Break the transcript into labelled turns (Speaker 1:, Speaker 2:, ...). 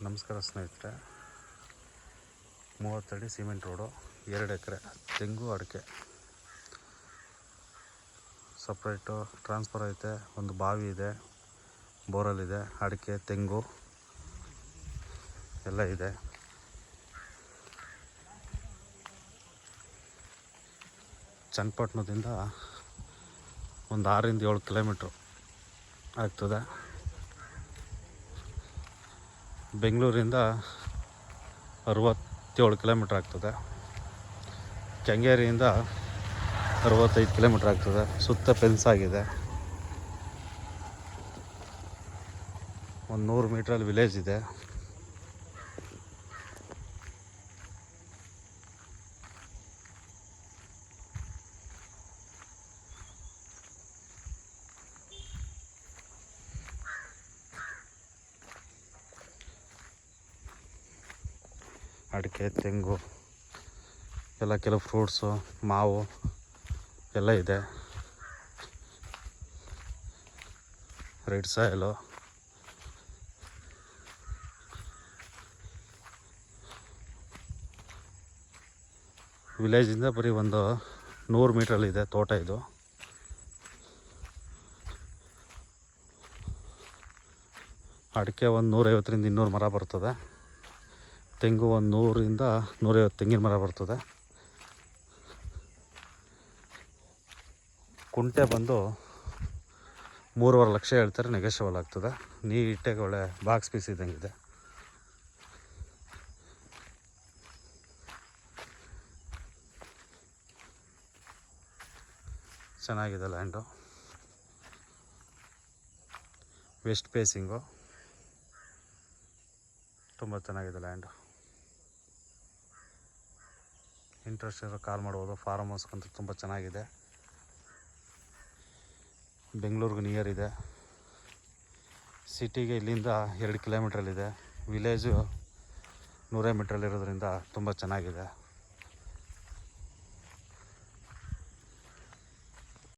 Speaker 1: ನಮಸ್ಕಾರ ಸ್ನೇಹಿತರೆ. 30 ಅಡಿ ಸಿಮೆಂಟ್ ರೋಡು, 2 ಎಕರೆ ತೆಂಗು ಅಡಿಕೆ. ಸಪ್ರೇಟು ಟ್ರಾನ್ಸ್ಫರ್ ಐತೆ, ಒಂದು ಬಾವಿ ಇದೆ, ಬೋರಲ್ ಇದೆ, ಅಡಿಕೆ ತೆಂಗು ಎಲ್ಲ ಇದೆ. ಚನ್ನಪಟ್ಟಣದಿಂದ ಒಂದು 6ರಿಂದ 7 ಕಿಲೋಮೀಟ್ರು ಆಗ್ತದೆ. ಬೆಂಗಳೂರಿಂದ 67 ಕಿಲೋಮೀಟ್ರ್ ಆಗ್ತದೆ. ಕೆಂಗೇರಿಯಿಂದ 65 ಕಿಲೋಮೀಟ್ರ್ ಆಗ್ತದೆ. ಸುತ್ತ ಫೆನ್ಸ್ ಆಗಿದೆ. ಒಂದು 100 ಮೀಟ್ರಲ್ಲಿ ವಿಲೇಜ್ ಇದೆ. ಅಡಿಕೆ ತೆಂಗು ಎಲ್ಲ, ಕೆಲವು ಫ್ರೂಟ್ಸು, ಮಾವು ಎಲ್ಲ ಇದೆ. ರೆಡ್ ಸಾಯಿಲು, ವಿಲೇಜಿಂದ ಬರೀ ಒಂದು 100 ಮೀಟ್ರಲ್ಲಿದೆ ತೋಟ. ಇದು ಅಡಿಕೆ ಒಂದು 150ರಿಂದ 200 ಮರ ಬರ್ತದೆ. ತೆಂಗು ಒಂದು 100ರಿಂದ 150 ತೆಂಗಿನ ಮರ ಬರ್ತದೆ. ಕುಂಟೆ ಬಂದು 3.5 ಲಕ್ಷ ಹೇಳ್ತಾರೆ, ನೆಗೋಷಿಯಬಲ್ ಆಗ್ತದೆ. ನೀಟಾಗಿ ಒಳ್ಳೆ ಬಾಕ್ಸ್ ಪೀಸ್ ಇದ್ದಂಗಿದೆ. ಚೆನ್ನಾಗಿದೆ ಲ್ಯಾಂಡು. ವೆಸ್ಟ್ ಫೇಸಿಂಗು, ತುಂಬ ಚೆನ್ನಾಗಿದೆ ಲ್ಯಾಂಡು. ಇಂಟ್ರೆಸ್ಟ್ ಇರೋ ಕಾಲ್ ಮಾಡ್ಬೋದು. ಫಾರ್ಮ್ ಹೌಸ್ಗಂತೂ ತುಂಬ ಚೆನ್ನಾಗಿದೆ. ಬೆಂಗಳೂರಿಗೆ ನಿಯರ್ ಇದೆ. ಸಿಟಿಗೆ ಇಲ್ಲಿಂದ 2 ಕಿಲೋಮೀಟ್ರಲ್ಲಿದೆ. ವಿಲೇಜು 100 ಮೀಟ್ರಲ್ಲಿರೋದ್ರಿಂದ ತುಂಬ ಚೆನ್ನಾಗಿದೆ.